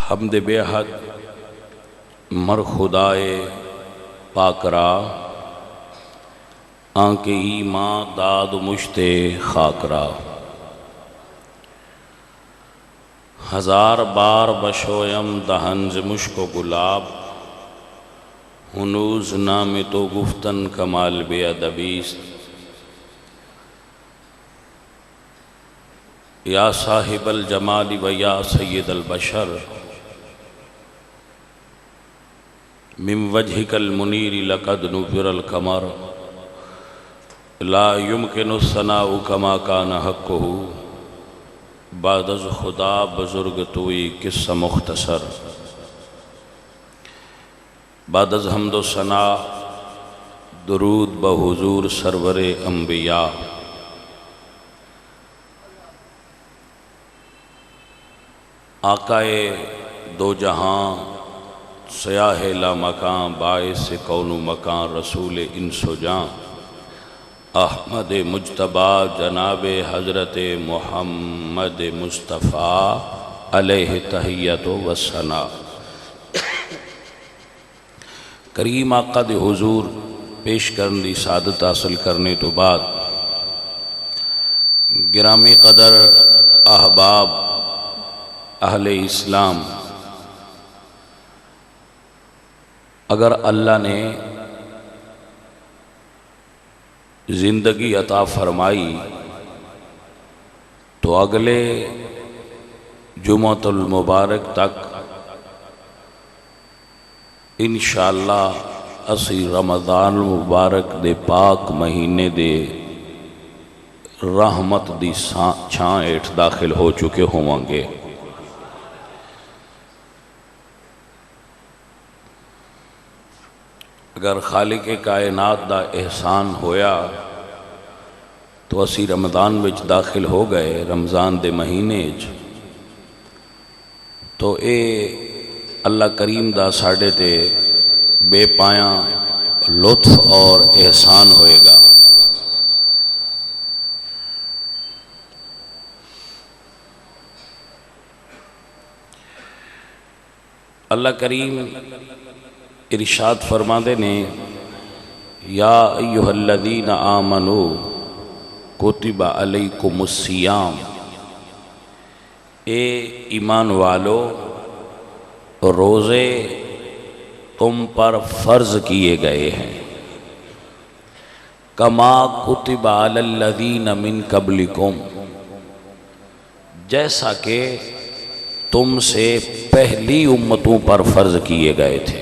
حمد بے حد مر خدائے پاک را، آنکہ ایماں داد مشتے خاک را۔ ہزار بار بشویم دہن ز مشک و گلاب، ہنوز نام تو گفتن کمال بے ادبیست۔ یا صاحب الجمال و یا سید البشر، من وجهك المنیر لقد نفر القمر، لا يمكن الثناء كما كان حقه، بعد از خدا بزرگ توئی قصہ مختصر۔ بعد از حمد و ثنا درود بحضور سرور انبیاء۔ آقائے دو جہاں سیاہ لا مکان، باعث کون و مکان رسول انس و جاں، احمد مجتبی جناب حضرت محمد مصطفیٰ علیہ تحیت و ثنا۔ کریم آقا دے حضور پیش کرن دی سعادت حاصل کرنے تو بعد، گرامی قدر احباب اہل اسلام، اگر اللہ نے زندگی عطا فرمائی تو اگلے جمعۃ المبارک تک انشاءاللہ اسی رمضان المبارک دے پاک مہینے دے رحمت دی چھاں ہیٹھ داخل ہو چکے ہوں گے۔ اگر خالق کائنات دا احسان ہویا تو اسی رمضان وچ داخل ہو گئے، رمضان دے مہینے تو اے اللہ کریم دا ساڑھے تے بے پایاں لطف اور احسان ہوئے گا۔ اللہ کریم ارشاد فرما دے نے، یا ایہا الذین آمنوا کتب علیکم الصیام، اے ایمان والو روزے تم پر فرض کیے گئے ہیں، کما کتب علی الذین من قبلکم، جیسا کہ تم سے پہلی امتوں پر فرض کیے گئے تھے۔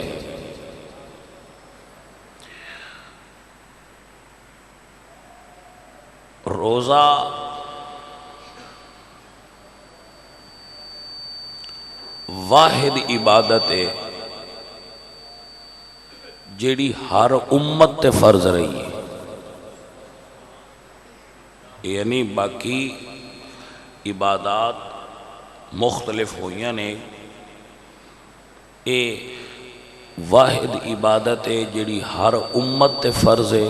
روزہ واحد عبادت ہے جیڑی ہر امت تے فرض رہی ہے، یعنی باقی عبادات مختلف ہوئیاں نے، اے واحد عبادت ہے جیڑی ہر امت تے فرض ہے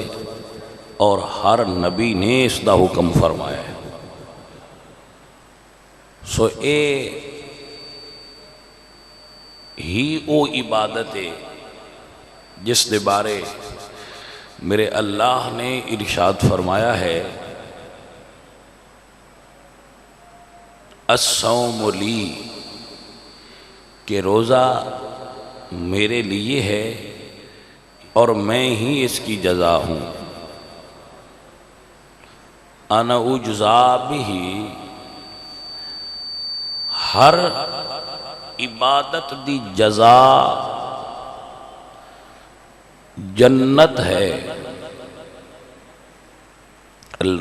اور ہر نبی نے اس دا حکم فرمایا ہے۔ سو اے ہی او عبادت ہے جس دے بارے میرے اللہ نے ارشاد فرمایا ہے، الصوم لی، کہ روزہ میرے لیے ہے اور میں ہی اس کی جزا ہوں۔ انا اجزا بھی، ہر عبادت دی جزا جنت ہے،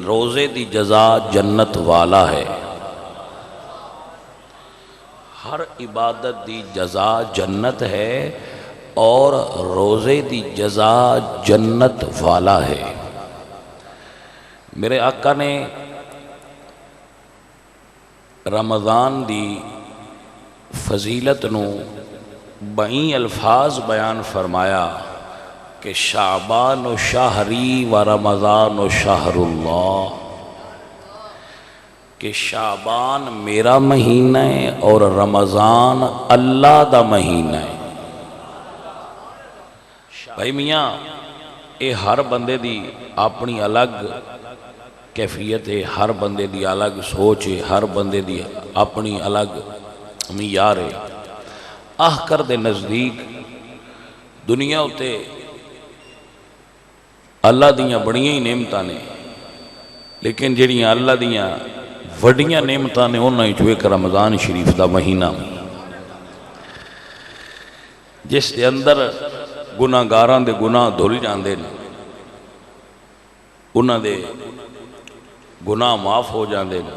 روزے دی جزا جنت والا ہے۔ ہر عبادت دی جزا جنت ہے اور روزے دی جزا جنت والا ہے۔ میرے آقا نے رمضان دی فضیلت نو بئیں الفاظ بیان فرمایا کہ شعبان و شہری و رمضان و شہر اللہ، کہ شعبان میرا مہینہ ہے اور رمضان اللہ دا مہینہ ہے۔ بھائی میاں یہ ہر بندے دی اپنی الگ کیفیت ہے، ہر بندے دی الگ سوچ ہے، ہر بندے دی اپنی الگ معیار ہے۔ آخر دے نزدیک دنیا اتے اللہ دیاں بڑیاں ہی نعمتاں نے، لیکن جڑیاں اللہ دیاں وڈیاں نعمتاں نے انہاں وچوں ایک رمضان شریف دا مہینہ جس دے اندر گناہ گاراں دے گناہ دھل جاندے نے، انہاں دے گناہ معاف ہو جاندے نے،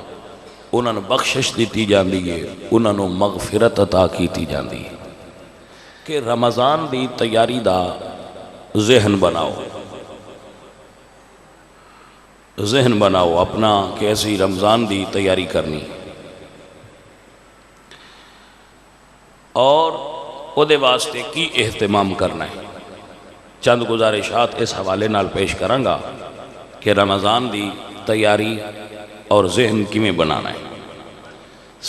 انہاں نوں بخشش دیتی جاندی ہے، انہاں نوں مغفرت عطا کیتی جاندی ہے۔ کہ رمضان دی تیاری دا ذہن بناؤ، ذہن بناؤ اپنا کہ ایسی رمضان دی تیاری کرنی، اور او دے واسطے کی اہتمام کرنا ہے۔ چند گزارشات اس حوالے نال پیش کرانگا کہ رمضان دی تیاری اور ذہن کیویں بنانا ہے۔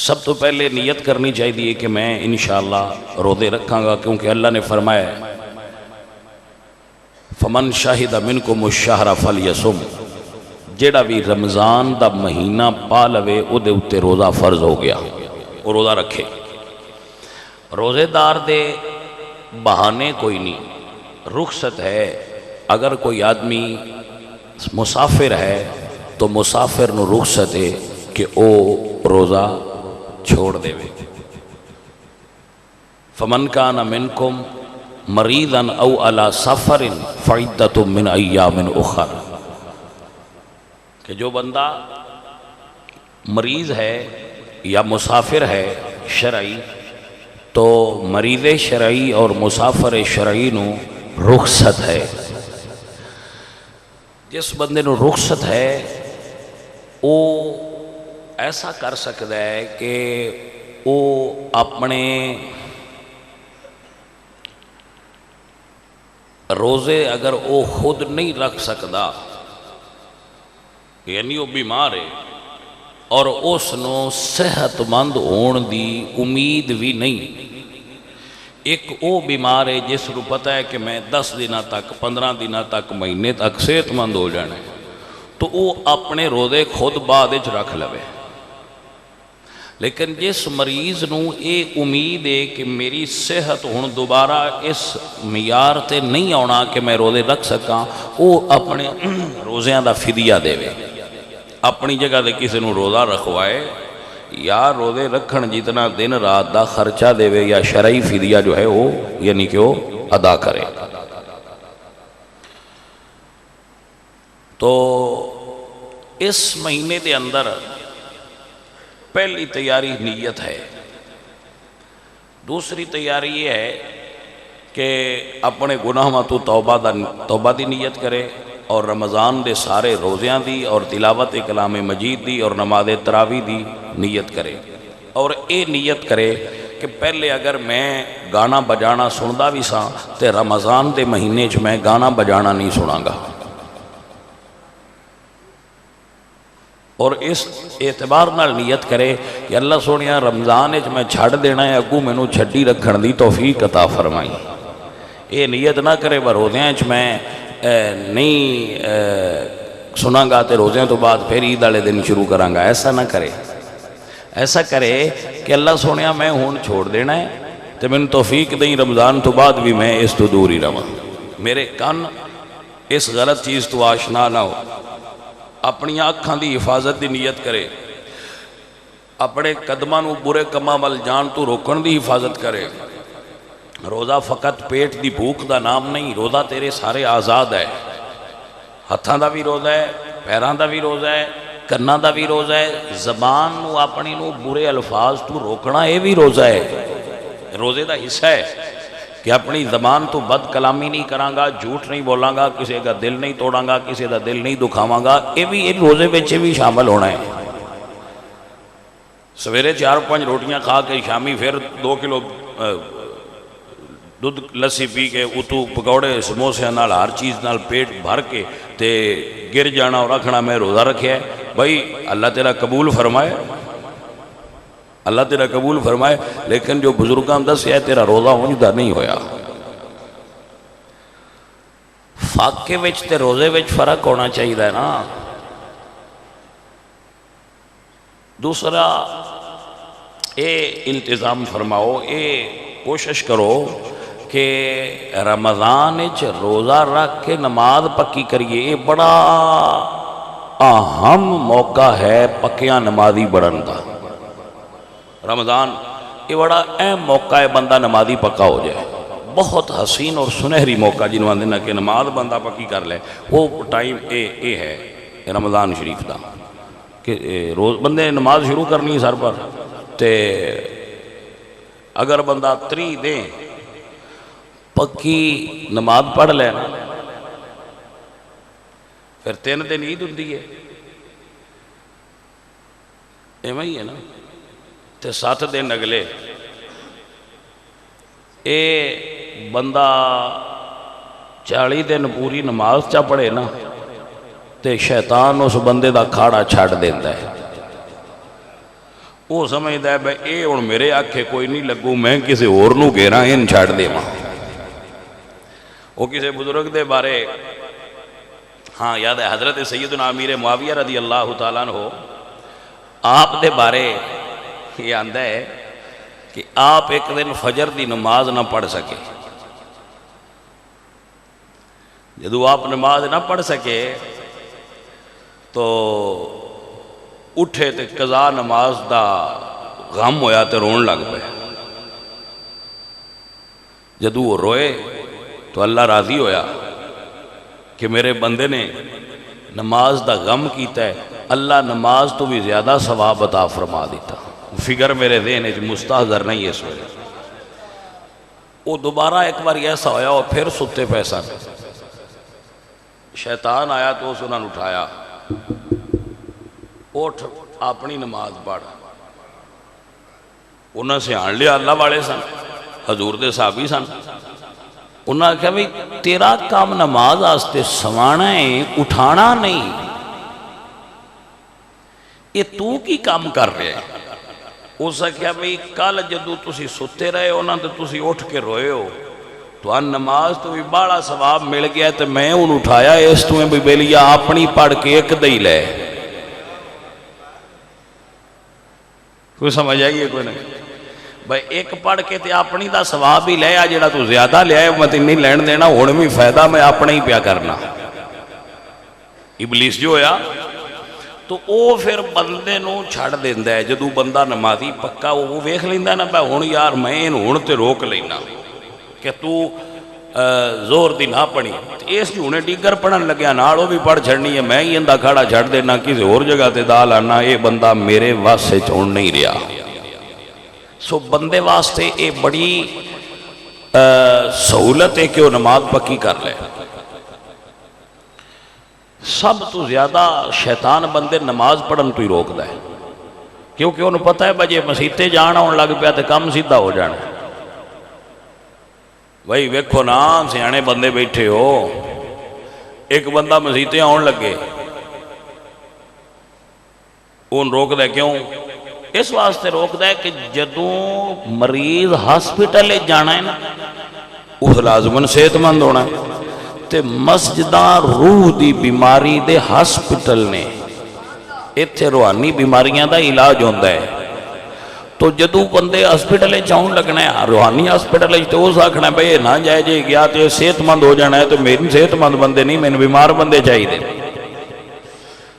سب تو پہلے نیت کرنی چاہیے کہ میں انشاءاللہ روزے رکھاں گا، کیونکہ اللہ نے فرمایا ہے فمن شاہد منکم الشہر فلیصم، جیڑا بھی رمضان دا مہینہ پا لوے او دے اتے روزہ فرض ہو گیا، وہ روزہ رکھے۔ روزے دار دے بہانے کوئی نہیں، رخصت ہے۔ اگر کوئی آدمی مسافر ہے تو مسافر نو رخصت ہے کہ او روزہ چھوڑ دے وے۔ فمن کان منکم مریضا او علی سفر فعدۃ من ایام اخر، کہ جو بندہ مریض ہے یا مسافر ہے شرعی، تو مریض شرعی اور مسافر شرعی نو رخصت ہے۔ جس بندے نو رخصت ہے وہ ایسا کر سکتا ہے کہ وہ اپنے روزے اگر وہ خود نہیں رکھ سکتا، یعنی وہ بیمار ہے اور اس نو صحت مند ہون دی امید بھی نہیں، ایک وہ بیمار ہے جس کو پتہ ہے کہ میں 10 دنوں تک 15 دنوں تک مہینے تک صحت مند ہو جانا ہے، تو وہ اپنے روزے خود بعد وچ رکھ لوے۔ لیکن جس مریض نو یہ امید ہے کہ میری صحت ہن دوبارہ اس معیار تے نہیں آنا کہ میں روزے رکھ سکاں، وہ اپنے روزیاں دا فدیہ دے وے، اپنی جگہ دے کسی نو روزہ رکھوائے، یا روزے رکھن جتنا دن رات دا خرچہ دے وے، یا شرعی فدیہ جو ہے وہ یعنی کہ وہ ادا کرے۔ تو اس مہینے دے اندر پہلی تیاری نیت ہے۔ دوسری تیاری یہ ہے کہ اپنے گناہاں تو توبہ دی نیت کرے، اور رمضان دے سارے روزیاں دی اور تلاوت کلام مجید دی اور نماز تراویح دی نیت کرے، اور اے نیت کرے کہ پہلے اگر میں گانا بجانا سندا بھی ساں تے رمضان دے مہینے چ میں گانا بجانا نہیں سناں گا، اور اس اعتبار نال نیت کرے کہ اللہ سونیا رمضان وچ میں چھڑ دینا ہے، اگوں مینوں چھڈی رکھن دی توفیق عطا فرمائی۔ یہ نیت نہ کرے وہ روزیاں وچ میں نہیں سناں گا تے روزیاں تو بعد پھر عید والے دن شروع کراں گا، ایسا نہ کرے۔ ایسا کرے کہ اللہ سونیا میں ہون چھوڑ دینا ہے تے مینوں توفیق دیں رمضان تو بعد بھی میں اس تو دور ہی رہاں، میرے کان اس غلط چیز تو آشنا نہ ہو۔ اپنی آنکھاں دی حفاظت دی نیت کرے، اپنے قدماں نو برے کماں ول جان تو روکن دی حفاظت کرے۔ روزہ فقط پیٹ دی بھوک دا نام نہیں، روزہ تیرے سارے آزاد ہے، ہتھاں دا بھی روزہ ہے، پیراں دا بھی روزہ ہے، کناں دا بھی روزہ ہے، زبان نو اپنی نو برے الفاظ تو روکنا یہ بھی روزہ ہے، روزے دا حصہ ہے کہ اپنی زبان تو بد کلامی نہیں کراں گا، جھوٹ نہیں بولاں گا، کسی کا دل نہیں توڑاں گا، کسی کا دل نہیں دکھاواں گا، یہ بھی ایک روزے وچ بھی شامل ہونا ہے۔ سویرے 4-5 روٹیاں کھا کے شامی پھر 2 کلو دودھ لسی پی کے اتو پکوڑے سموسے نال ہر چیز نال پیٹ بھر کے تے گر جانا اور رکھنا میں روزہ رکھیا ہے، بھائی اللہ تیرا قبول فرمائے، اللہ تیرا قبول فرمائے، لیکن جو بزرگاں دس ہے تیرا روزہ اونجدا نہیں ہویا۔ فاقے وچ تے روزے وچ فرق ہونا چاہیے نا۔ دوسرا اے انتظام فرماؤ، اے کوشش کرو کہ رمضان وچ روزہ رکھ کے نماز پکی کریے۔ یہ بڑا اہم موقع ہے پکیاں نمازی بڑھن دا۔ رمضان یہ بڑا اہم موقع ہے بندہ نمازی پکا ہو جائے، بہت حسین اور سنہری موقع جنہوں نے کہ نماز بندہ پکی کر لے، وہ ٹائم اے ہے رمضان شریف دا کہ روز بندے نماز شروع کرنی سر پر، تے اگر بندہ 3 دیں پکی نماز پڑھ لے پھر 3 دن عید ہوندی ہے، ایویں ہی ہے نا، تے 7 دن اگلے اے بندہ 40 دن پوری نماز چا پڑھے نا تے شیطان اس بندے دا کھاڑا چھڑ دیندہ ہے۔ وہ سمجھتا ہے بھائی اے اور میرے آنکھیں کوئی نہیں لگو، میں کسی اور نو گھیرا ان چھڑ دے ماں۔ وہ کسی بزرگ دے بارے ہاں یاد ہے، حضرت سیدنا امیر معاویہ رضی اللہ تعالیٰ عنہ آپ دے بارے یہ آندہ ہے کہ آپ ایک دن فجر دی نماز نہ پڑھ سکے۔ جدو آپ نماز نہ پڑھ سکے تو اٹھے تے قضا نماز دا غم ہویا تے رون لگ پے۔ جدو وہ روئے تو اللہ راضی ہویا کہ میرے بندے نے نماز دا غم کیتا ہے، اللہ نماز تو بھی زیادہ ثواب عطا فرما دیتا۔ فکر میرے ذہن ہے مستحضر نہیں ہے اس وجہ۔ وہ دوبارہ ایک بار ایسا ہویا اور پھر ستے پیسہ شیطان آیا تو اس انہوں نے اٹھایا، اٹھ اپنی نماز پڑھ۔ انہوں سے آن لیا، اللہ والے سن، حضور دے صحابی سن۔ انہوں نے کہا بھئی تیرا کام نماز آستے سوانا ہے، اٹھانا نہیں، یہ تو کی کام کر رہے ہیں؟ اس نے کہا بھئی کل جدو تسی ستے رہے ہو نا تو تسی اٹھ کے روئے ہو تو ان نماز تو بھی بڑا ثواب مل گیا تو میں ان اٹھایا، اس تو میں بھی بیلیا اپنی پڑھ کے ایک دئی لے۔ کوئی سمجھ آئیے کوئی نہیں؟ بھئی ایک پڑھ کے تے اپنی دا ثواب ہی لے آ، جڑا تو زیادہ لے آئے میں نہیں لین دینا، ہونے بھی فائدہ میں اپنے ہی پیا کرنا۔ ابلیس جو ہویا تو او پھر بندے نو چھڑ دیندہ ہے۔ جدو بندہ نمازی پکا وہ ویکھ لیندہ ہے نا بھائی ہون یار میں ہون تے روک لینا کہ تو زور دی نہ پڑھی، اس کی ہونے ڈیگر پڑھن لگیا نال وہ بھی پڑھ چھڑنی ہے، میں ہی اندہ کھڑا چھڑ دینا کسی اور جگہ تے دال آنا، یہ بندہ میرے واسطے چھوڑ نہیں رہا۔ سو بندے واسطے یہ بڑی سہولت ہے کہ وہ نماز پکی کر لے۔ سب تو زیادہ شیطان بندے نماز پڑھن تو ہی روک دے، کیونکہ انہوں پتہ ہے بجے مسیطے جانا ہون لگ پیا تے کم سیدھا ہو جانا۔ بھائی ویکھو نا سیانے بندے بیٹھے ہو، ایک بندہ مسیطے آن لگے ان روک دے، کیوں؟ اس واسطے روک دے کہ جدوں مریض ہاسپٹل جانا ہے نا اس لازمن صحت مند ہونا ہے، تے مسجداں روح دی بیماری دے ہاسپٹل نے، ایتھے روحانی بیماریاں دا علاج ہوندہ ہے۔ تو جدو بندے ہاسپٹل چاہوں لگنا ہے روحانی ہاسپٹل تو اس آکھنا ہے بھئی نہ جائے جے گیا تو صحت مند ہو جانا ہے، تو میری صحت مند بندے نہیں، میں بیمار بندے چاہیے دے۔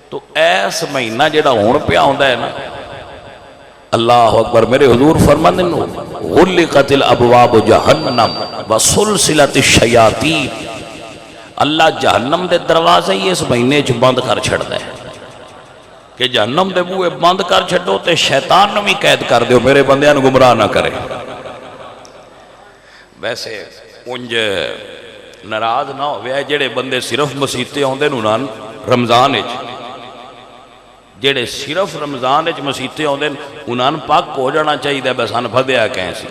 تو ایس مہینہ جڑا ہون پیا ہوندہ ہے نا، اللہ اکبر، میرے حضور فرماندے نو غلقت الابواب جہنم وسلسلت الشیاطین، اللہ جہنم دے دروازے ہی اس مہینے چ بند کر چھڑ دے کہ جہنم دے بوئے بند کر چھڑو تے شیطان نو بھی قید کر دیو، میرے بندیاں نو گمراہ نہ کرے۔ ویسے انج ناراض نہ ہوئے جڑے بندے صرف مسیطے ہوندے نونان رمضان اچ، جڑے صرف رمضان اچ مسیطے ہوندے انہاں پاک ہو جانا چاہیے بس ہن پھدیا کہیں سی۔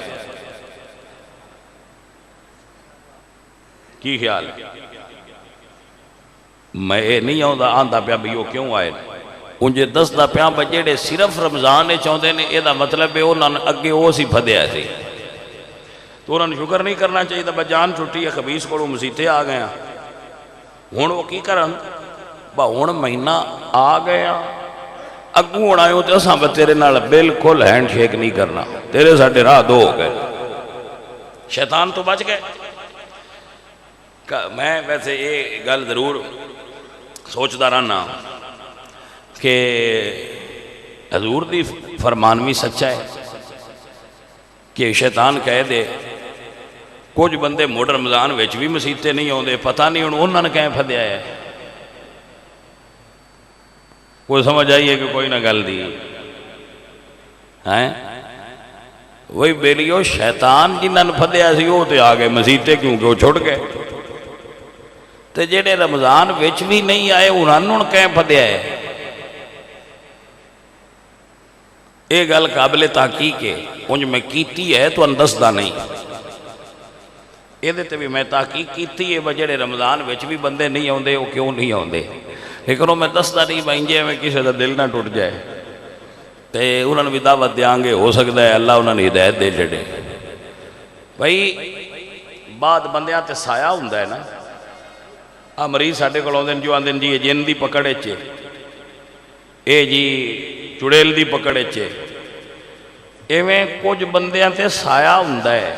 کی خیال ہے؟ میں نہیں آندا پیا بھی وہ کیوں آئے، انجے دسدا پیاں با جڑے صرف رمضان چاہتے ہیں یہ مطلب ہے انہوں نے اگے وہ سی پھدیا سی تو انہوں نے شکر نہیں کرنا چاہیے با جان چھٹی ہے خبیث کو مسیطے آ گیا ہوں وہ کی کرن با ہوں مہینہ آ گیا اگوں ہونا ہے تو اساں با تیرے نال بالکل ہینڈ شیک نہیں کرنا تیرے ساڈے راہ دو ہو گئے شیطان تو بچ گئے میں ویسے یہ گل ضرور سوچتا رہنا کہ حضور دی فرمانوی سچا ہے کہ شیطان کہہ دے کچھ بندے موڑ رمضان ویچ بھی مسیطے نہیں ہوندے پتہ نہیں انہوں نے کہیں پھدیا ہے کوئی سمجھ آئیے کہ کوئی نہ گل دی ہیں وہی بیلیو شیطان جنہاں نے پھدیا سی وہ تے آگئے مسیطے کیونکہ وہ چھوڑ گئے تے جڑے رمضان ویچ بھی نہیں آئے انہوں نے کہیں پھدیا ہے یہ گل قابل تحقیق ہے انج میں کیتی ہے تو اندسدہ نہیں یہ دیتے بھی میں تحقیق کیتی ہے بجڑے رمضان ویچ بھی بندے نہیں ہوندے وہ کیوں نہیں ہوندے لیکن میں دسدہ نہیں بہنجے میں کسی دا دل نہ ٹوٹ جائے تے انہوں نے بھی دعوت دیاں گے ہو سکتا ہے اللہ انہوں نے ہدایت دے جڑے بھائی بعد بندیاں تے سایہ ہوندہ ہے نا مریض ساڑھے کو لوندن جو آندن جی جن دی پکڑے چے اے جی چڑیل دی پکڑے چے ایویں کچھ بندیاں تے سایہ ہوندہ ہے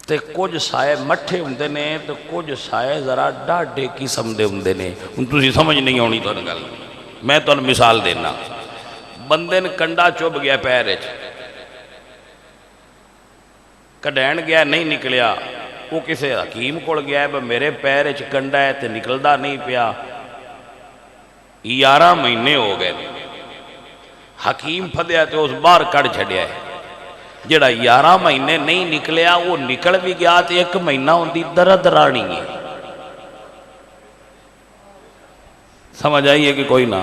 تے کچھ سائے مٹھے ہوندے نے تے کچھ سائے ذرا ڈاڈے قسم دے ہوندے نے ان تسی سمجھ نہیں ہونی تو گل میں تو مثال دینا بندے نے کنڈا چوب گیا پیر وچ کڈین گیا نہیں نکلیا وہ کسے حکیم کول گیا ہے میرے پیر وچ کنڈا ہے تے نکلدا نہیں پیا 11 مہینے ہو گئے حکیم پھدیا تے اس باہر کڑ چھڑیا ہے جڑا 11 مہینے نہیں نکلیا وہ نکل بھی گیا تے 1 مہینہ ہوندی درد رانی ہے سمجھ آئیے کہ کوئی نہ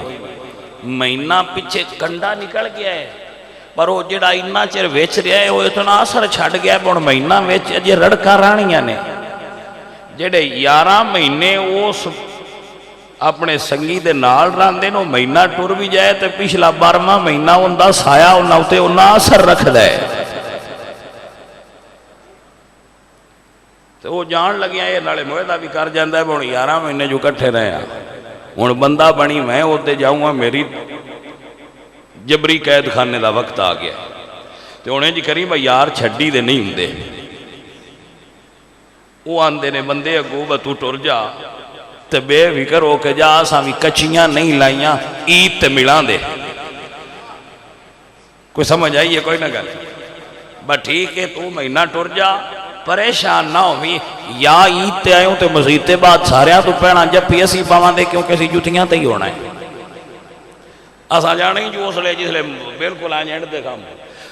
مہینہ پیچھے کنڈا نکل گیا ہے پر وہ جڑا اتنا چر ویچ رہا ہے وہ اتنا اثر چھڑ گیا ہے مہینہ ویچ اجے رڑکا رانیاں نے جڑے 11 مہینے اس اپنے سنگی دے نال راندے نو مہینہ ٹور بھی جائے تے پچھلا 12واں مہینہ ہوندہ سایہ ہوندہ ہوتے انہاں اثر رکھ دے تو وہ جان لگیا یہ نالے معاہدہ بھی کر جاندہ ہے 11 مہینے جو کٹھے رہے ہیں ہن بندہ بنی میں ہوتے جاؤں گا میری جبری قید خانے دا وقت آ گیا تو انہیں جی کریں بھائی یار چھڑی دے نہیں ہوندے وہ آندے نے بندے اگو بتو ٹور جا تے بے فکر ہو کے جا سامی کچیاں نہیں لائیاں عید تے ملان دے کوئی سمجھ آئیے کوئی نہ گل بس ٹھیک ہے تو مہینہ ٹور جا پریشان نہ ہوئی یا عید تے آئے ہوں تے مزید تے بعد ساریاں تو پہنا جب پی اسی پاوان دے کیونکہ اسی جوتیاں تے ہی ہونا ہے اسا جانے جو اس لئے جس لئے بالکل آئیں جنڈ دے کام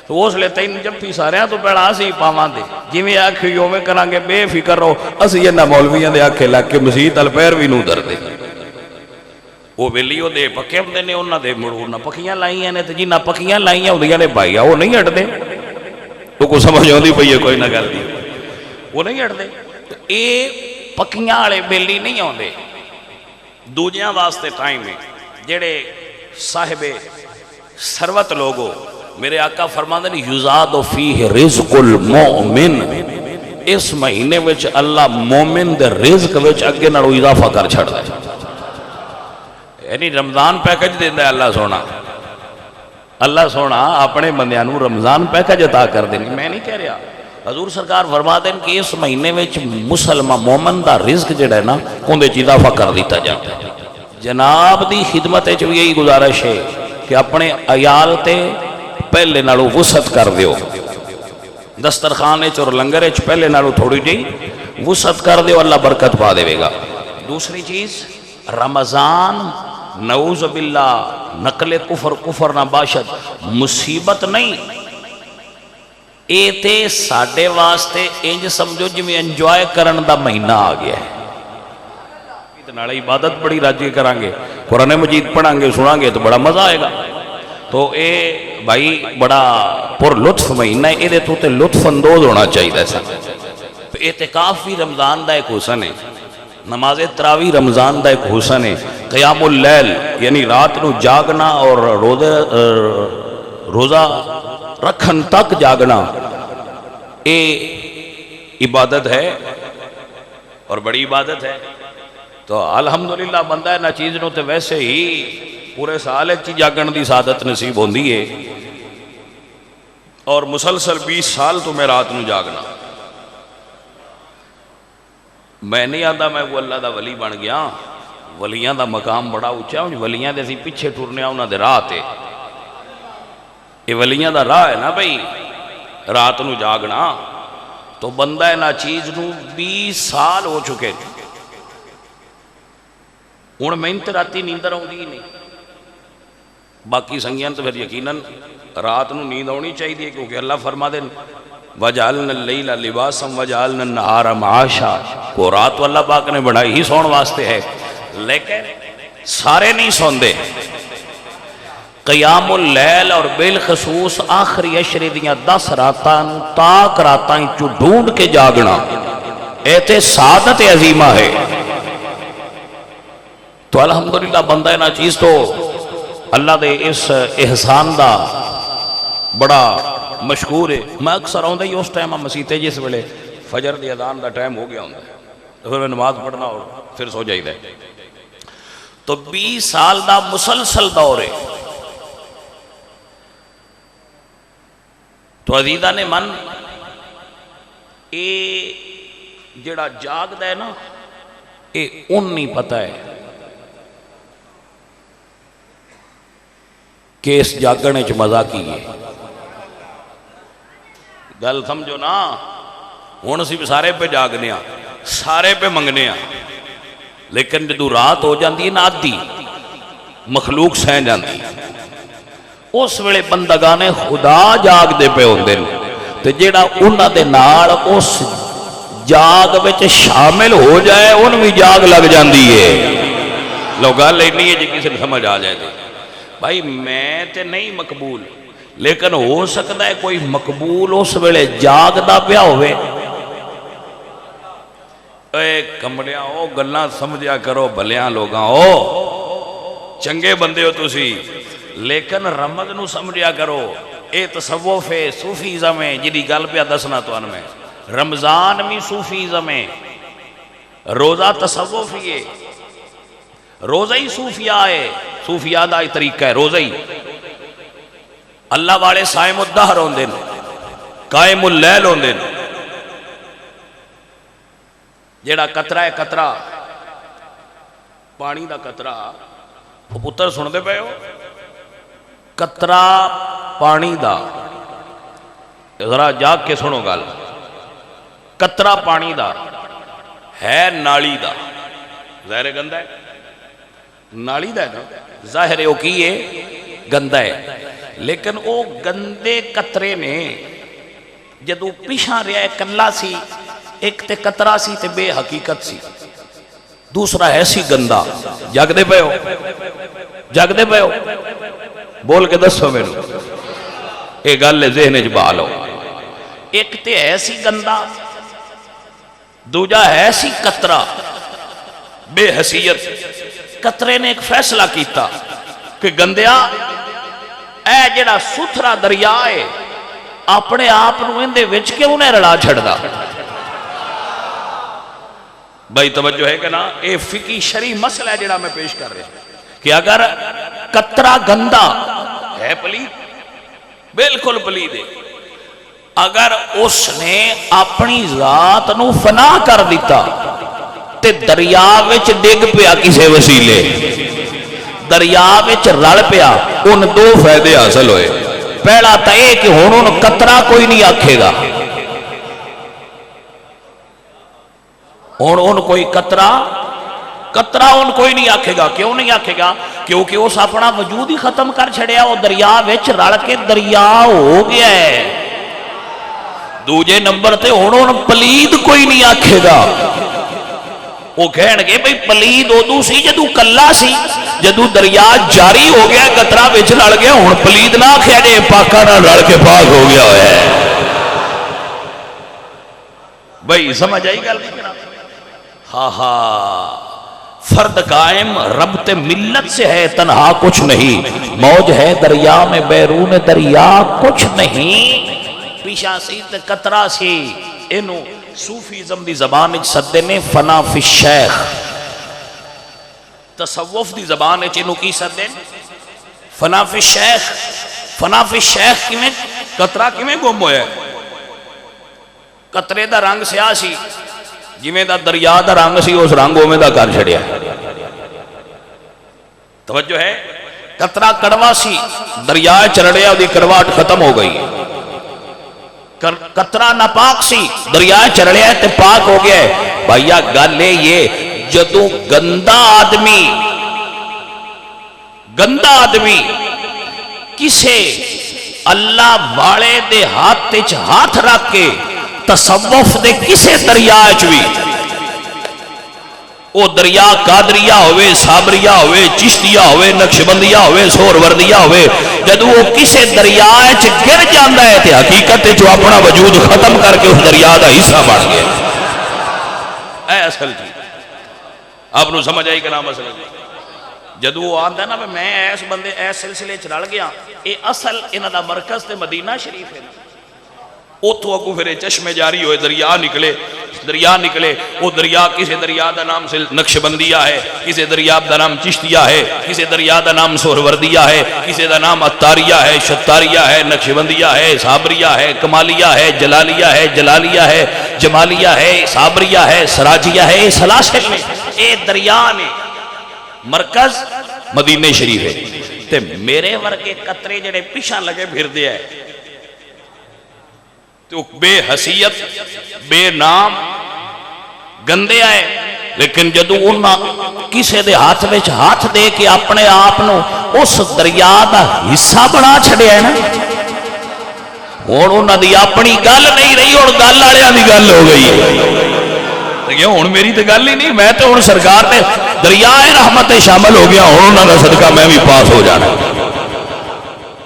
تو اس لئے تین جب پی ساریاں تو پہنا اسی پاوان دے جی میں آکھ یومے کرانگے بے فکر رہو اسی یہ نہ مولویاں دے آکھے لگ کے مزید الپیر بھی نو در دے وہ بیلیو دے پکے ہم دے نے انہاں دے مڑو نہ پکیاں لائیاں نے جی نہ پکیاں لائیاں ہوں نے بھائی وہ نہیں ہٹ دے تو کو سمجھ ہوندی پئی ہے کوئی نہ گل دی وہ نہیں ہٹ دے اے پکیاں والے بیلی نہیں ہوندے دوجیاں واسطے ٹائم ہے جڑے صاحب ثروت لوگو میرے آقا فرماندے نے یزاد فیہ رزق المؤمن اس مہینے وچ اللہ مومن دے رزق وچ اگے نالوں اضافہ کر چھڑ دے یعنی رمضان پیکج دیندا ہے اللہ سونا اپنے بندیاں نوں رمضان پیکج عطا کر دینی میں نہیں کہہ رہا حضور سرکار فرما دیں کہ اس مہینے وچ مسلمان مومن دا رزق جڑا ہے نا اون دے اضافہ کر دیتا جاتا ہے جناب دی خدمت وچ یہی گزارش ہے کہ اپنے عیال تے پہلے نالوں وسعت کر دیو دسترخوان وچ اور لنگر وچ پہلے نالوں تھوڑی جی وسعت کر دیو اللہ برکت پا دے گا دوسری چیز رمضان نعوذ باللہ نقل کفر نہ باشد مصیبت نہیں اے تے ساڑھے واسطے انج سمجھو جی میں انجوائے کرن دا مہینہ آ گیا ہے اتنا عبادت بڑی راجی کرانگے قرآن مجید پڑھانگے سنانگے تو بڑا مزہ آئے گا تو اے بھائی بڑا پر لطف مہینہ ہے اے تو تے لطف اندوز ہونا چاہیے ایسا اعتکاف بھی رمضان دا ایک حسن ہے نماز تراویح رمضان دا ایک حسن ہے قیام اللیل یعنی رات نو جاگنا اور روزہ رکھن تک جاگنا، اے عبادت ہے اور بڑی عبادت ہے۔ تو الحمدللہ بندہ نہ چیز نو تے ویسے ہی پورے سال چی جاگن دی سعادت نصیب ہوندی ہے، اور مسلسل 20 سال تو میں رات نو جاگنا۔ میں نہیں آتا میں وہ اللہ دا ولی بن گیا، ولیاں دا مقام بڑا اونچا، ولیاں دے سی پیچھے ٹرنے انہاں دے راہ تے، یہ ولیاں دا راہ ہے نا بھئی رات نو جاگنا۔ تو بندہ نا چیز نو 20 سال ہو چکے، ہن میں تے راتی نیندر آؤندی ہی نہیں۔ باقی سنگیاں تو پھر یقیناً رات نو نیند ہونی چاہیے، کیونکہ اللہ فرما دے وَجَعَلْنَا اللَّيْلَ لِبَاسًا وَجَعَلْنَا النَّهَارَ مَعَاشًا، کو رات تو اللہ پاک نے بڑھائی ہی سون واسطے ہے، لیکن سارے نہیں سوندے۔ قیام اللیل اور بالخصوص آخری عشرے دیاں 10 راتاں تاک راتاں چو ڈھونڈ کے جاگنا، ایتے سعادت عظیمہ ہے۔ تو الحمدللہ بندہ نا چیز تو اللہ دے اس احسان دا بڑا مشکور ہے۔ میں اکثر آؤں ہی اس ٹائم مسیتے جس ویلے فجر دی اذان دا ٹائم ہو گیا ہوں تو پھر میں نماز پڑھنا اور پھر سو جائی دے۔ تو 20 سال دا مسلسل دور ہے۔ تو عزیزہ نے من اے جڑا جاگ دے نا اے ان نہیں پتہ ہے کہ اس جاگنے چ مزہ کی ہے۔ گل سمجھو نا، ہون سی سارے پہ جاگنے ہاں، سارے پہ منگنے ہاں، لیکن جدو رات ہو جاندی ہے نا آدھی مخلوق سہ جاندی، اس ویلے بندگانے خدا جاگ دے پہ ہوندے تے جیڑا انہاں دے نال اس جاگ وچ شامل ہو جائے ان بھی جاگ لگ جاندی ہے۔ لوگ گل نہیں ہے جی کسی نے سمجھ آ جائے دے بھائی میں تے نہیں مقبول، لیکن ہو سکتا ہے کوئی مقبول اس ویلے جاگ دا پیا ہوئے۔ اے کمڑیاں او گلاں سمجھیا کرو بھلیاں لوگاں او چنگے بندے ہو تسی، لیکن رمض نو سمجھیا کرو۔ اے تصوف ہے، صوفیزم ہے، جدی گل پیا دسنا تو ان میں رمضان بھی صوفیزم ہے، روزہ تصوف ہی ہے، روزہ ہی صوفیاء ہے، صوفیاء دا طریقہ ہے روزہ ہی۔ اللہ والے سائم الدہر ہوندے نے، قائم اللیل ہوندے نے۔ جیڑا قطرہ ہے قطرہ پانی دا قطرہ، وہ پتر سن دے پے ہو، قطرہ پانی دا، ذرا جاگ کے سنو گل، قطرہ پانی دا ہے نالی دا، ظاہر گندہ ہے، نالی دا ہے نا، ظاہر ہے وہ کی ہے گندہ ہے، لیکن وہ گندے قطرے نے جدو پیشاں رہا ہے کلا سی، ایک تے قطرہ سی تے بے حقیقت سی، دوسرا ہے سی گندہ۔ جاگ دے پے ہو، جاگ دے پے ہو، بول کے دسو میرے اے گل ذہن وچ بحال ہو۔ ایک تے ہے سی گندہ، دوجا ہے سی قطرہ بے حیثیت۔ قطرے نے ایک فیصلہ کیتا کہ گندیا اے جڑا ستھرا دریا ہے اپنے آپ نو اندے وچ کیوں نے رلا چھڑدا؟ بھائی توجہ ہے کہ نا، اے فقہی شرعی مسئلہ ہے جڑا میں پیش کر رہا ہوں کہ اگر قطرہ گندا ہے پلید، بالکل پلید ہے، اگر اس نے اپنی ذات نو فنا کر دیتا تے دریا وچ ڈگ پیا کسے وسیلے، دریا وچ رل پیا، ان دو فائدے حاصل ہوئے۔ پہلا تا یہ کہ ہن ان قطرہ کوئی نہیں آکھے گا، ان کوئی قطرہ ان کوئی نہیں آکھے گا۔ کیوں نہیں آکھے گا؟ کیونکہ اس اپنا وجود ہی ختم کر چھڑیا، وہ دریا وچ رل کے دریا ہو گیا ہے۔ دوجے نمبر تے ہن پلید کوئی نہیں آکھے گا، وہ کہن گے بھئی پلید ادو سی جدو کلا سی، جدو دریا جاری ہو گیا قطرہ وچ رل گیا، ہن پلید نہ آکھیا جے پاکاں نال رل کے پاک ہو گیا ہے۔ بھئی سمجھ آئی گل؟ ہاں ہاں، فرد قائم ربط ملت سے ہے تنہا کچھ نہیں، موج ہے دریا میں بیرون دریا کچھ نہیں۔ پیشا سی تے قطرہ سی، انہوں صوفیزم دی زبان اچ سدے نے فنا فی الشیخ، تصوف دی زبان اچ انہوں کی سدے فنا فی الشیخ۔ فنا فی الشیخ کیویں قطرہ کیویں گم ہویا ہے؟ قطرے دا رنگ سیاہ سی، جویں دا دریا دا رنگ سی اس رنگ اوویں دا کر چھڑیا۔ توجہ ہے؟ قطرہ کڑوا سی، دریا چرڑیا اودی کڑواہٹ ختم ہو گئی۔ قطرہ ناپاک سی، دریا چرڑیا تے پاک ہو گیا ہے۔ بھائیا گل ہے یہ، جدوں گندا آدمی کسے اللہ والے دے ہاتھ رکھ کے تصوف دے کسے دریا چوی، او دریا قادریہ ہوئے، صابریہ ہوئے، چشتیہ ہوئے، نقشبندیہ ہوئے، سہروردیہ ہوئے، جدو وہ کسے دریا گر جاندہ ہے تے حقیقت جو اپنا وجود ختم کر کے اس دریا دا حصہ بڑھ گیا۔ اے اصل جی آپ نو سمجھ آئی کہ نام اصل جی؟ جدو وہ آندہ ہے نا میں ایس بندے ایس سلسلے چرڑ گیا، اے اصل انہ دا مرکز تے مدینہ شریف ہے۔ اوتھو اگو پھر چشمے جاری ہوئے، دریا نکلے، وہ دریا کسی دریا دا نام نقشبندیہ ہے، کسی دریا دا نام چشتیہ ہے، کسی دریا دا نام سہروردیہ ہے، کسی دا نام اتاریہ ہے، شتاریہ ہے، نقشبندیہ ہے، صابریہ ہے، کمالیہ ہے، جلالیہ ہے، جمالیہ ہے، صابریہ ہے، سراجیہ ہے، سلاسل میں اے دریا نے مرکز مدینہ شریف ہے۔ تے میرے ورگے قطرے جڑے پیچھا لگے پھر دیا ہے تو بے حیثیت بے نام گندے آئے، لیکن جدو انہاں کسے دے ہاتھ دے کے اپنے آپنو اس دریا دا حصہ بنا چھڑے ہیں نا، اور انہاں دی اپنی گل نہیں رہی اور گل آڑیاں دی گل ہو گئی ہے۔ ہون میری تے گل ہی نہیں، میں تو ہون سرکار نے دریائے رحمت شامل ہو گیا، اور انہاں دا صدقہ میں بھی پاس ہو جانا۔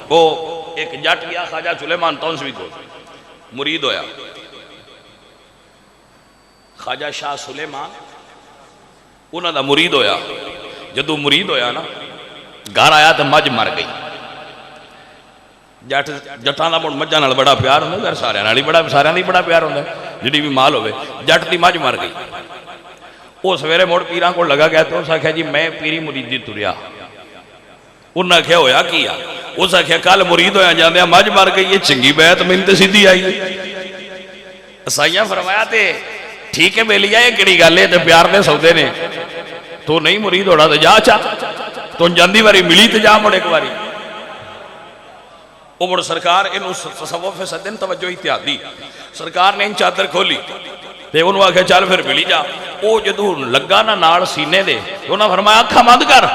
وہ ایک جٹ گیا خواجہ سلیمان تونسوی کو مرید ہویا، خواجہ شاہ سلیمان انہاں دا مرید ہویا۔ جدو مرید ہویا نا گھر آیا تو مجھ مر گئی۔ جٹاں دا مجھاں نال بڑا پیار ہوندا، گھر سارے نال ہی بڑا پیار ہوندا، جڑی بھی مال ہوئے۔ جٹ دی مجھ مر گئی، وہ سویرے موڑ پیراں کو لگا گیا تو اس آکھیا جی میں پیری مریدی تریا۔ انہاں کیا ہویا کیا؟ اس آکھیا کل مرید ہویا جاندے ہیں مجھ مر گئی، یہ چنگی بیعت ملتے سیدھی آئی۔ اسائیاں فرمایا تے ٹھیک ہے بیلیا یہ کڑی گل ہے تے پیار دے سودے نے، تو نہیں مرید ہوڑا تو جا چاہ تو جاندی واری ملی تو جا مڑ ایک واری۔ وہ مڑ سرکار انہوں تصوف سدن توجہ اتحادی، سرکار نے ان چادر کھولی تے انہوں آکھے چل پھر ملی جا۔ وہ جدو لگا نا نال سینے دے تو انہوں فرمایا اکھا بند کر،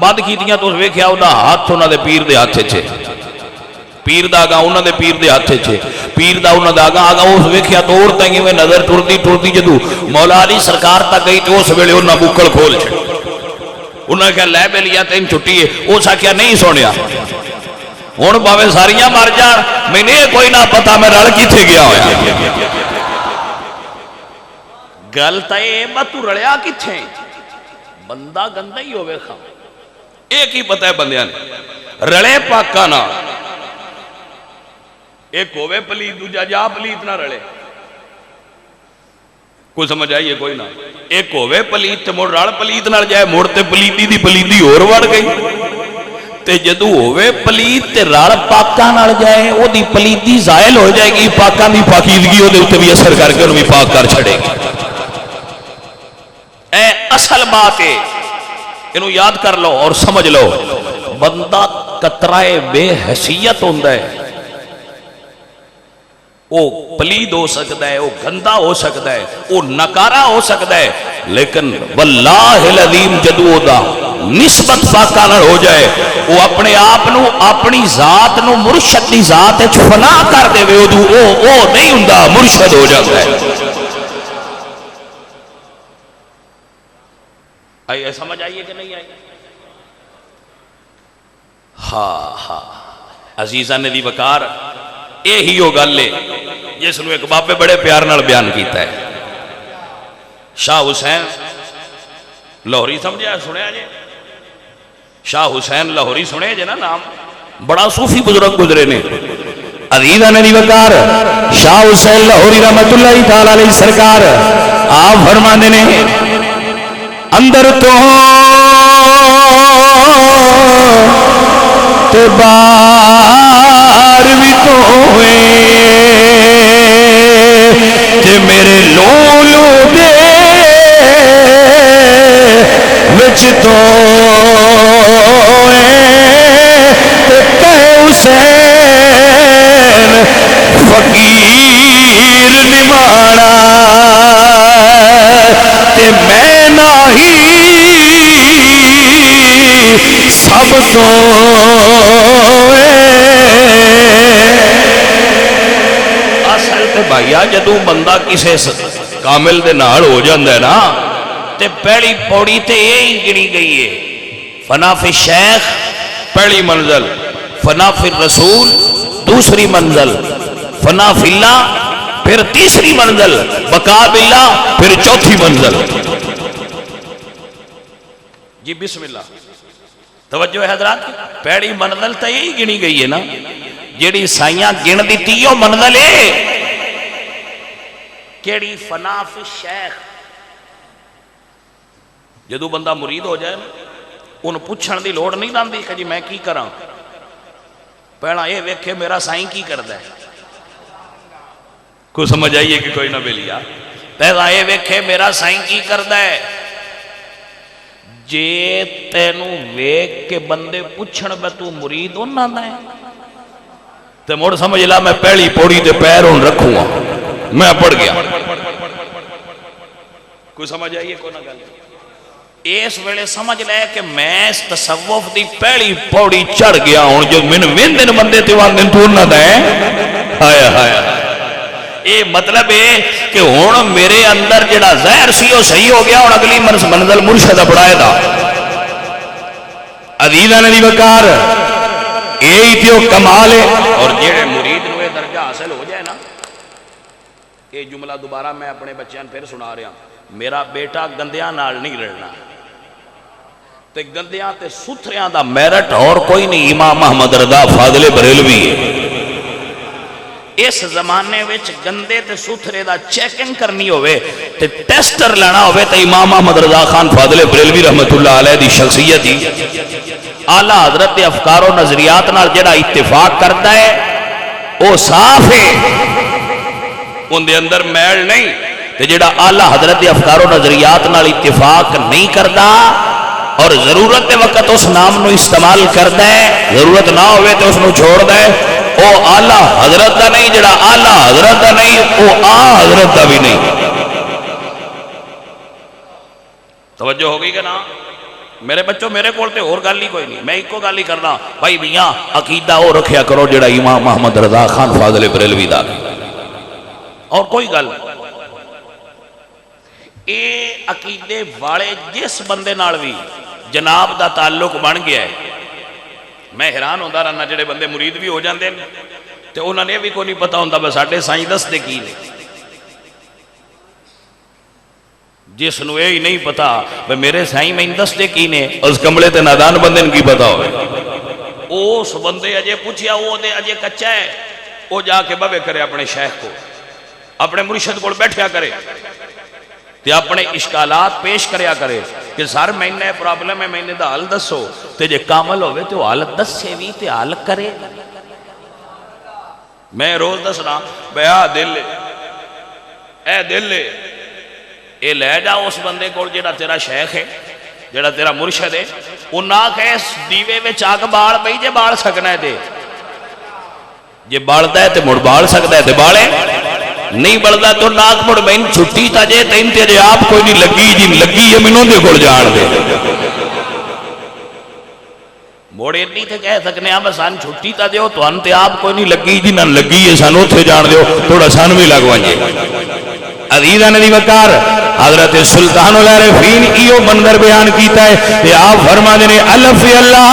بند کی دیاں تو اس ویکھیا انہاں ہاتھ انہاں دے پیر دے ہاتھے چھے، پیر دا آگا انہاں دے پیر دے ہاتھے چھے، پیر دا انہاں دا آگا اس ویکھیا تو اور تنگی میں نظر ٹردی جدو مولا علی سرکار تک گئی تو اس ویلے انہاں بکڑ کھول چھے۔ انہاں کہا لے بے لیا تین چھٹی ہے، اس آکھیا نہیں سونیا ہون باوے ساریاں مر جان میں نے کوئی نہ پتا میں رڑ کی تھے گیا ہویا۔ گلتا ہے تو رڑیا کی تھے بندہ گندہ ہی ہوئے خواہ، ایک ہی پتہ ہے بندیاں نے رڑے پاکا نہ، ایک ہوئے پلید دوجہ جا پلید نہ رڑے، کوئی سمجھ آئیے کوئی نہ، ایک ہوئے پلید تے مڑ رڑ پلید نہ جائے مڑتے پلیدی دی پلیدی اور وڑ گئی تے جدو ہوئے پلید تے رڑ پاکا نہ جائے وہ دی پلیدی زائل ہو جائے گی، پاکا دی پاکیدگی ہو دے اتے بھی اثر کر کے انہوں بھی پاک کر چھڑے گی۔ اے اصل بات ہے انہوں یاد کر لو اور سمجھ لو، بندہ قطرائے بے حیثیت ہوندہ ہے، وہ پلید ہو سکتا ہے، وہ گندہ ہو سکتا ہے، وہ نکارہ ہو سکتا ہے، لیکن واللہ العظیم جدو دا نسبت پاکانر ہو جائے وہ اپنے آپنو اپنی ذات نو مرشد دی ذات فنا کر دے وے وہ نہیں ہوندہ مرشد ہو جاتا ہے۔ آئیے سمجھ آئیے کہ نہیں آئیے؟ ہاں عزیزہ نے دی وقار اے ہی ہو گل لے جس نے ایک بابے بڑے پیار نال بیان کیتا ہے۔ شاہ حسین لاہوری سمجھا سنیا جی شاہ حسین لاہوری سنے جے نا نام بڑا صوفی بزرگ گزرے نے عزیزہ نبی وقار شاہ حسین لاہوری رحمت اللہ تعالی علیہ سرکار آپ فرماندے نے اندر تو تے باہر بھی تو ہوئے تے میرے لولو دے وچ تو فقیر نمانا تے میں نہیں سب تو اصل تے بھائیا جدوں بندہ کسے کامل دے نال ہو جاندا ہے نا تے پہلی پوڑی تے یہی گنی گئی ہے فنا فی الشیخ پہلی منزل فنا فی الرسول دوسری منزل فنا فی اللہ پھر تیسری منزل بقا باللہ پھر چوتھی منزل جی بسم اللہ توجہ ہے حضرات پہلی منزل تو یہی گنی گئی ہے نا جیڑی سائیاں گن دیتی ہو منزل ہے کیڑی فنا فی الشیخ جدو بندہ مرید ہو جائے ان پوچھن دی لوڑ نہیں داندی کہ جی میں کی کراں پہلا یہ ویکھے میرا سائیں کی کردا ہے کوئی سمجھ آئیے کہ کوئی نہ بلیا پہلا یہ ویکھے میرا سائیں کی کردا ہے جے تینو ویکھ کے بندے پوچھن بے تو مرید ہونا ہے تے موڑ سمجھ لا میں پہلی پوڑی تے پیر ہون رکھوں گا میں پڑھ گیا کوئی سمجھ آئیے کوئی نہ گل اس ویلے سمجھ لے کہ میں اس تصوف دی پہلی پوڑی چڑھ گیا ہوں جو من دن بندے تیوان دن تور نہ دیں آیا آیا یہ مطلب ہے کہ ہون میرے اندر جڑا زہر سی وہ صحیح ہو گیا اور اگلی منزل مرشد اپڑائے دا عزیزہ نبی وقار یہی تیو کمال ہے اور جڑے مرید نوے درجہ حاصل ہو جائے نا یہ جملہ دوبارہ میں اپنے بچیاں پھر سنا رہا ہوں میرا بیٹا گندیاں نال نہیں رڑنا تے گندیاں تے ستھریاں دا میرٹ اور کوئی نہیں امام محمد رضا فاضل بریلوی ہے اس زمانے وچ گندے تے ستھرے دا چیکنگ کرنی ہوئے تے ٹیسٹر لینا ہوئے تے امام محمد رضا خان فاضل بریلوی رحمت اللہ علیہ دی شخصیت دی اعلیٰ حضرت افکار و نظریات نال جڑا اتفاق کرتا ہے وہ صاف ہے ان دے اندر میل نہیں تے جڑا اعلیٰ حضرت افکار و نظریات نال اتفاق نہیں کرتا اور ضرورت دے وقت اس نام نو استعمال کرتا ہے ضرورت نہ ہوئے تو اس نو چھوڑ دے او اعلیٰ حضرت دا نہیں جڑا اعلیٰ حضرت دا نہیں او حضرت دا بھی نہیں توجہ ہوگی کہ نا میرے بچوں میرے کولتے اور گالی کوئی نہیں میں ایک کو گالی کرنا بھائی میاں عقیدہ او رکھیا کرو جڑا امام محمد رضا خان فاضل بریلوی دا اور کوئی گل اے عقیدے والے جس بندے نال بھی جناب دا تعلق بن گیا ہے میں حیران ہوندہ رہنا جڑے بندے مرید بھی ہو جاندے تے انہوں نے بھی کوئی نہیں پتا ہوندہ بس ساڈے سائیں دس دے کی نے جس نو یہ نہیں پتا بے میرے سائیں میں دس دے کی نے اس کملے تے نادان بندے کی پتا ہوئے اس بندے اجے پوچھیا وہ دے اجے کچا ہے وہ جا کے بابے کرے اپنے شیخ کو اپنے مرشد کو بیٹھیا کرے تے اپنے اشکالات پیش کریا کرے کہ سر میں نے پرابلم ہے میں نے دا حل دسو تے جے کامل ہوئے تے وہ حال دس سے بھی تے حال کرے میں روز دسنا بے دل اے دل اے لے جا اس بندے کو جڑا تیرا شیخ ہے جڑا تیرا مرشد ہے وہ نہ کہے دیوے میں چاک بال بھئی جے بال سکنا ہے دے جے بالدا ہے تے مڑ بال سکتا ہے تے بالے نہیں بڑھتا تو ناک مڑ میں چھٹی تا جے تین تیرے آپ کوئی نہیں لگی جی لگی ہے منوں دے کھڑ جان دے موڑے نہیں تھے کہہ سکنے ہیں بس آن چھٹی تا دیو تو انتے آپ کوئی نہیں لگی جی نہ لگی ہے سانو تھے جان دیو تھوڑا سان بھی لگوانجے عزیزہ نبی وقار حضرت سلطان العارفین ایو منظر بیان کیتا ہے کہ آپ فرما دینے الف اللہ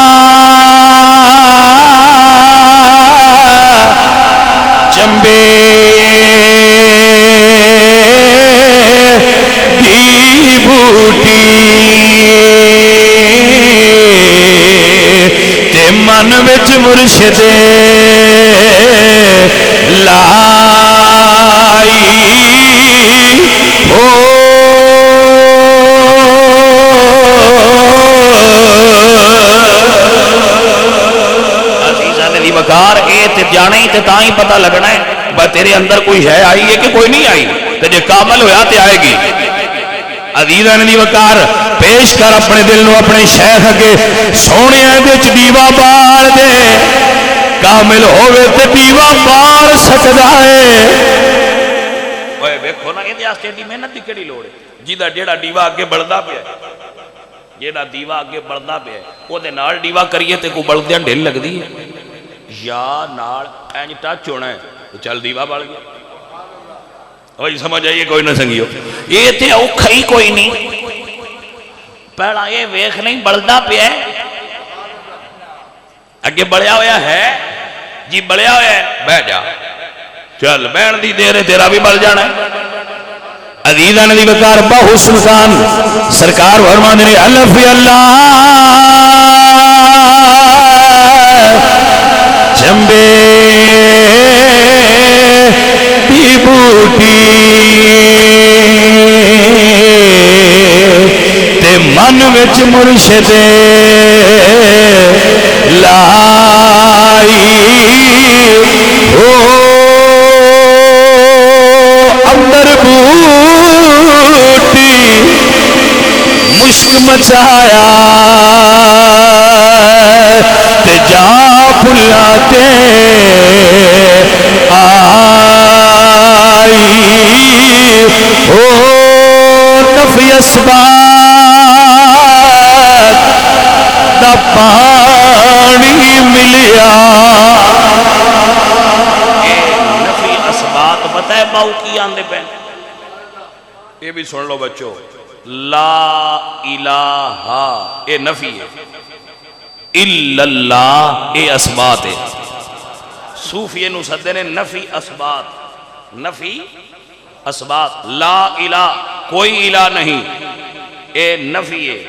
چمبے دی بوٹی مرشد لائی ہو وقار اے تے جانا ہی تے تاں ہی پتہ لگنا ہے بس تیرے اندر کوئی ہے آئی ہے کہ کوئی نہیں آئی تے جے کامل ہویا تے آئے گی عزیزان دی وقار پیش کر اپنے دل نو اپنے شیخ اگے سونے وچ دیوا بال دے کامل ہوے تے دیوا بال سکدا ہے اوئے ویکھو نا ایدے واسطے دی محنت دی کیڑی لوڑ ہے جیدا جیڑا دیوا اگے بلدا پیا جیڑا دیوا اگے بلدا پیا او دے نال دیوا کریے تے کو بلدیاں ڈھل لگدی ہے یا نال اینج ٹچ ہونا ہے تو چل دیوا بڑھ گیا وہی سمجھ آئیے کوئی نہ سنگیو یہ تے اوکھا ہی کوئی نہیں پہلا یہ ویخ نہیں بڑھدا پہ ہے اگے بڑھیا ہویا ہے جی بڑھیا ہویا ہے بیٹھ جا چل بین دی دیر ہے تیرا بھی بڑھ جانا ہے عزیزان دی وقار باہو سلطان سرکار فرمان نے الف اللہ چمبے دی بوٹی تے من وچ مرشد لائی ہو اندر بوٹی مشک مچایا تے جا پھلاتے آئی او نفی اسباب دا پانی ملیا نفی اسباب پتہ ہے باؤ کی آندے پہ یہ بھی سن لو بچو لا الہ اے نفی ہے الا اللہ اے اسبات ہے صوفیہ نو صدر نے نفی اسبات نفی اسبات لا الہ کوئی الہ نہیں اے نفی ہے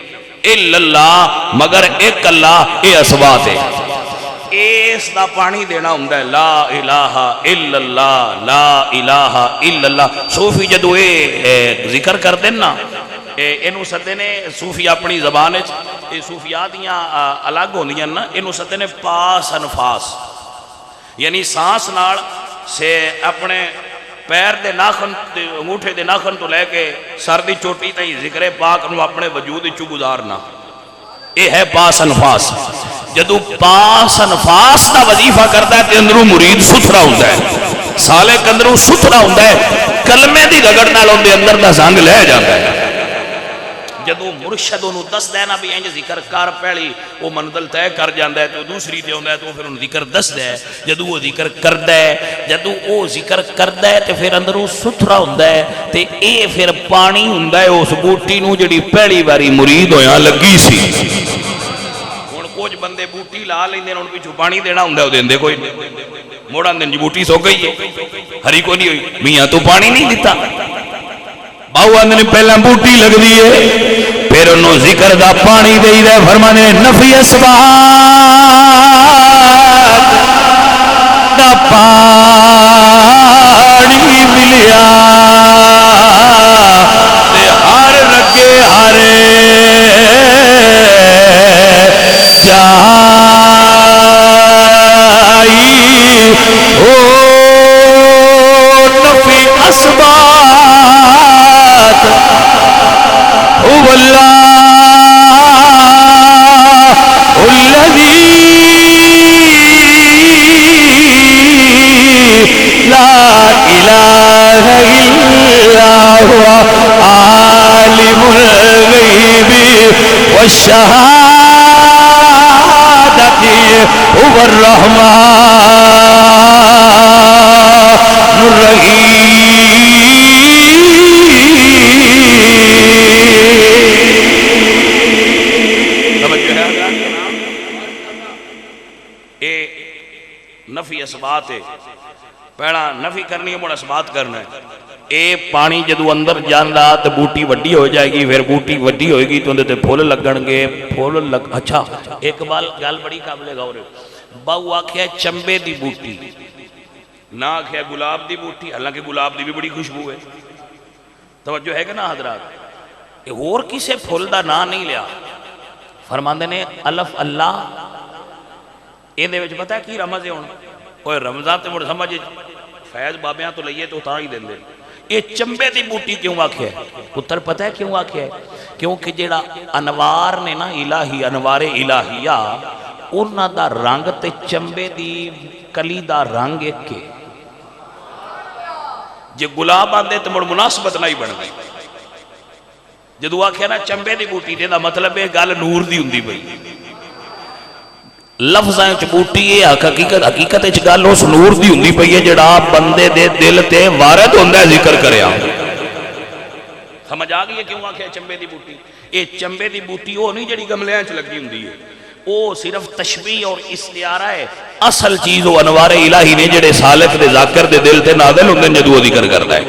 الا اللہ مگر ایک اللہ اے اسبات ہے اس دا پانی دینا ہوں ہے لا الہ الا اللہ لا الہ الا اللہ صوفی جدو اے ذکر کر دینا اینو سدے نے صوفی اپنی زبان صوفیات الگ ہوندیاں نا اینو سدے نے پاس انفاس یعنی سانس نال سے اپنے پیر دے ناخن انگوٹھے دے ناخن تو لے کے سر دی چوٹی تے ذکر پاک نو اپنے وجود چو گزارنا اے ہے پاس انفاس جدو پاس انفاس دا وظیفہ کرتا ہے تے اندروں مرید ستھرا ہوتا ہے سالک اندروں ستھرا ہوتا ہے کلمے دی رگڑ نال اندے اندر دا زنگ لے جاتا ہے جدو مرشد انہوں دس دینا بھی اینج ذکر کر پہلی وہ منزل طے کر جاندہ ہے تو دوسری تے ہوندہ ہے تو پھر انہوں ذکر دس دے جدو وہ ذکر کردہ ہے جدو وہ ذکر کردہ ہے تو پھر اندر وہ ستھرا ہوندہ ہے تو اے پھر پانی ہوندہ ہے اس بوٹی نو جڑی پہلی باری مرید ہویا لگی سی ان کچھ بندے بوٹی لا لیں دے ان پیچھو پانی دینا ہوندہ ہے وہ دیندے کوئی موڑا دن جی بوٹی سو گئی ہے ہری کو نہیں ہوئی میاں تو پانی نہیں دیتا باؤ اندر پہلا بوٹی لگ دیئے پھر انہوں ذکر دا پانی دے دے فرمانے نفی اسباب دا پانی ملیا تے ہر رگے ہرے جائی او نفی اسباب والشهادة هو الرحمن الرحيم اے نفی اسبات ہے پہلا نفی کرنی ہے مڑا اسبات کرنا ہے اے پانی جدو اندر جاندہ تو بوٹی وڈی ہو جائے گی پھر بوٹی وڈی ہوئے گی تو اندر تے پھول لگن گے پھول لگ اچھا ایک بال گال بڑی قابل غور ہے بہو آکھیا چمبے دی بوٹی، نہ آکھیا گلاب دی بوٹی، حالانکہ گلاب دی بھی بڑی خوشبو ہے. توجہ ہے کہ نا حضرات؟ اور کسے پھول دا نا نہیں لیا. فرماندے نے الف اللہ ان دے وچ پتہ ہے کی رمز ہے ہن؟ کوئی رمضان تے مڑ سمجھ فیض بابیاں تو لئیے تو تاں ہی دین دے. یہ چمبے دی بوٹی کیوں آکھیا ہے؟ پتر پتہ ہے کیوں آکھیا ہے؟ کیونکہ جیڑا انوار نے نا الہی، انوار الہیہ، انہاں دا رنگ تے چمبے دی کلی دا رنگ ایک کے. جے گلاب آندے تو مڑ مناسبت نہیں بن گئی. جدو آکھیا نا چمبے دی بوٹی دے دا مطلب ہے گل نور دی ہوندی پئی. لفظاں چ بوٹی ہے حقیقت چ گل اس نور دی ہوندی پئی ہے جڑا بندے دے دل تے وارد ہوندا ہے ذکر کریا. سمجھ آ گئی ہے کیوں آکھیا چمبے دی بوٹی؟ اے چمبے دی بوٹی وہ نہیں جڑی گملیاں چ لگی ہوندی ہے، وہ صرف تشبیہ اور استعارہ ہے. اصل چیز وہ انوار الہی نے جڑے سالک دے ذاکر دے دل تے نازل ہوندے جدوں وہ ذکر کردا ہے.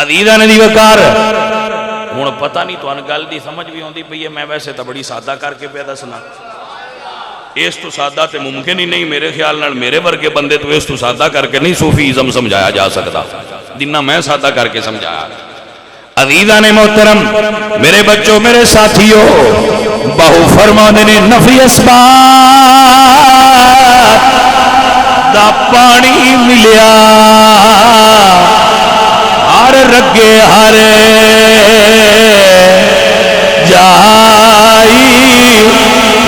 عزیزاں نے دی وقار ہن پتہ نہیں تانوں گل دی سمجھ بھی ہوندی پئی ہے. میں ویسے تو بڑی سادہ کر کے پیا دسنا، اس تو سادہ تے ممکن ہی نہیں میرے خیال نال. میرے ورگے بندے تو اس تو سادہ کر کے نہیں صوفیزم سمجھایا جا سکتا جنہ میں سادہ کر کے سمجھایا. عزیزان محترم، میرے بچوں، میرے ساتھیوں، بہو فرمانے نے نفی اسباب دا پانی ملیا ہر رگے ہر جائی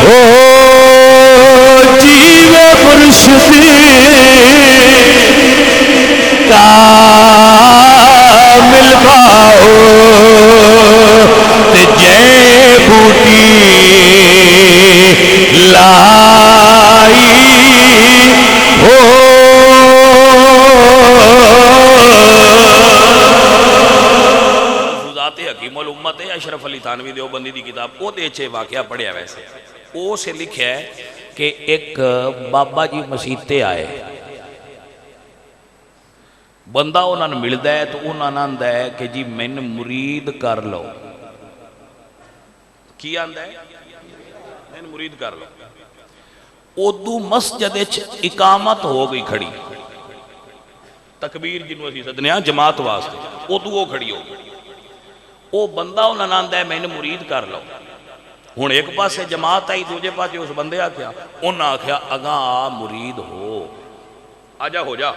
ہو جیوے مرشد کامل باؤ تے جے بوٹی لائی ہو. ذات حکیم الامت ہے اشرف علی تھانوی دیوبندی دی کتاب وہ دیچے واقعہ پڑھیا. ویسے وہ سے لکھیا ہے کہ ایک بابا جی مسیتے آئے، بندہ انہوں نے ملتا ہے تو انہوں نے آندا ہے کہ جی میں مرید کر لو. کی آندا ہے؟ میں مرید کر لو. ادو مسجد اقامت ہو گئی کھڑی، تکبیر جنوں اسی سدنے ہاں جماعت واسطے، ادو وہ کھڑی ہو گئی. وہ بندہ انہوں نے آندا ہے میں مرید کر لو. ہوں ایک پاسے جماعت آئی، دوجے پاسے اس بندے آکھیا، انہاں آکھیا اگاں آ مرید ہو، آجا ہو جا.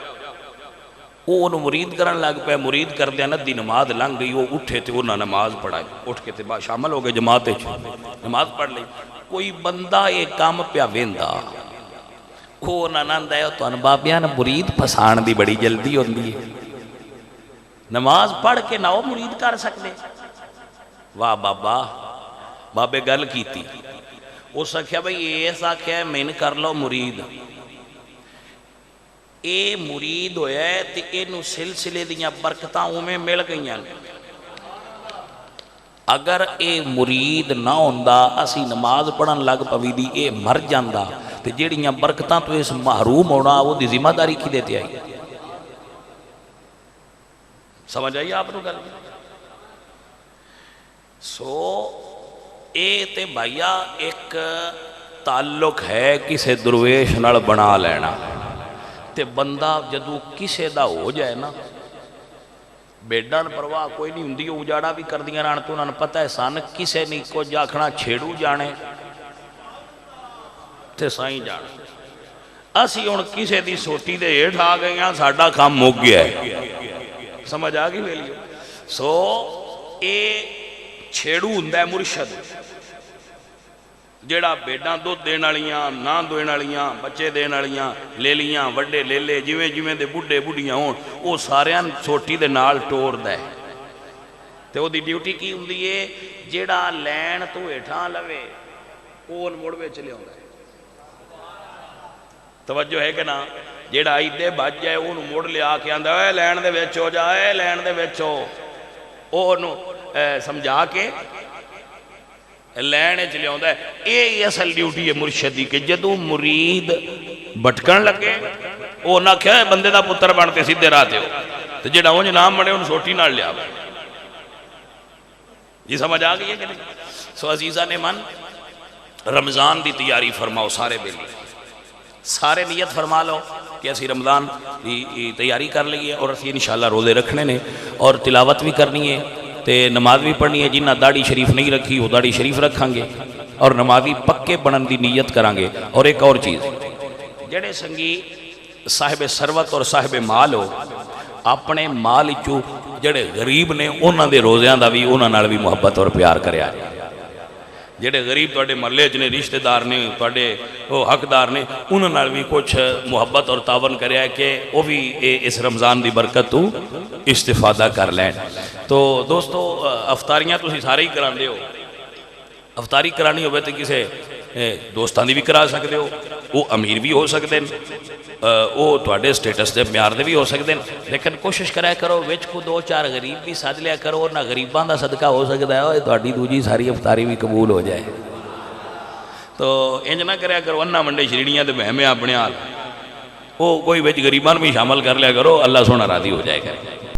وہ انہوں مرید کرن لگ پہ، مرید کر دیا ندی نماز لنگ گئی. وہ اٹھے تھے انہوں نماز پڑھائی، اٹھ کے تھے شامل ہو گئے جماعت نماز پڑھ لی. کوئی بندہ ایک کام پیا ویندا، وہ انہوں نے آندا ہے تو ان بابیاں مرید پھسان دی بڑی جلدی ہوندی ہے، نماز پڑھ کے نہ وہ مرید کر سکتے. واہ بابا، بابے گل کیتی. اس آکھیا بھئی ایسا آکھیا میں کر لو مرید. اے مرید ہویا ہے تے اینو سلسلے دیاں برکتاں میں مل گئیاں. اگر اے مرید نہ ہوندا اسی نماز پڑھن لگ پوی دی اے مر جاندا تے جیڑیاں برکتاں تو اس محروم ہونا وہ دی ذمہ داری کی دیتے آئی. سمجھ آئی آپ نے گل؟ اے تے بھائیا ایک تعلق ہے کسے درویش نال بنا لینا. تے بندہ جدو کسے دا ہو جائے نا، بیڈان پرواہ کوئی نہیں ہوندی، اجاڑا بھی کر دیا ران تو انہوں نے پتہ ہے سان کسے نہیں کو جاکھنا چھیڑو جانے تے سائیں جانے. اسی ہن کسے دی سوٹی دے ہیٹھ آ گئے ہیں، ساڈا کام مک گیا ہے. سمجھ آ گئی ویلیو؟ اے چھیڑو ہوندا ہے مرشد، جیڑا بیڈاں دودھ دین والیاں، نہ دین والیاں، بچے دین والیاں، لے لیاں وڈے لے لے جویں جویں دے بڈھے بڈھیاں ہون، وہ ساریاں سوٹی دے نال ٹوردا ہے. تے وہ دی ڈیوٹی کی ہوندی ہے؟ جیڑا لین تو ہیٹھاں لوے اون مڑ وچ لیاوندا ہے. توجہ ہے کہ نا؟ جیڑا ایدے بچ جائے اونوں مڑ لیا کے آندا اے لین دے وچ ہو جا، اے لین دے وچ ہو. اونوں سمجھا کے لینے چلے ہوندہ ہے. یہ اصل ڈیوٹی ہے مرشد دی کہ جدو مرید بھٹکن لگے وہ نہ کیا بندے دا پتر بنتے سیدھے راہ تے ہو تو جڑا اونج نام بنے ان سوٹی نال لیا. یہ سمجھ آ گئی ہے کہ نہیں؟ سو عزیزہ نے من رمضان دی تیاری فرماؤ سارے بیلی. سارے نیت فرما لو کہ اسی رمضان کی تیاری کر لیے اور اسی انشاءاللہ روزے رکھنے نے اور تلاوت بھی کرنی ہے تے نماز بھی پڑھنی ہے. جنہ داڑھی شریف نہیں رکھی وہ داڑھی شریف رکھاں گے اور نمازی پکے بنن دی نیت کریں گے. اور ایک اور چیز، جڑے سنگی صاحب ثروت اور صاحب مال ہو، اپنے مال چو جڑے غریب نے انہاں دے روزیاں دا بھی انہاں نال بھی محبت اور پیار کریا جائے. جڑے غریب تواڈے محلے چ نے، رشتہ دار نے، تواڈے وہ حقدار نے، انہاں نال بھی کچھ محبت اور تعاون کریا ہے کہ وہ بھی اس رمضان دی برکت تو استفادہ کر لین. تو دوستو افطاریاں تسی سارے ہی کراندے ہو. افطاری کرانی ہوئے تو کسے دوستان دی بھی کرا سکتے ہو، وہ امیر بھی ہو سکتے ہیں، وہ تواڈے سٹیٹس دے معیار دے بھی ہو سکتے ہیں. لیکن کوشش کریا کرو وچ کو 2-4 غریب بھی سد لیا کرو، نہ غریباں دا صدقہ ہو سکتا ہے تواڈی دوجی ساری افطاری بھی قبول ہو جائے. تو انج نہ کریا کرو انہ منڈے شریڑیاں دے بہمے اپنے حال، وہ کوئی وچ غریباں بھی شامل کر لیا کرو، اللہ سونا راضی ہو جائے گا.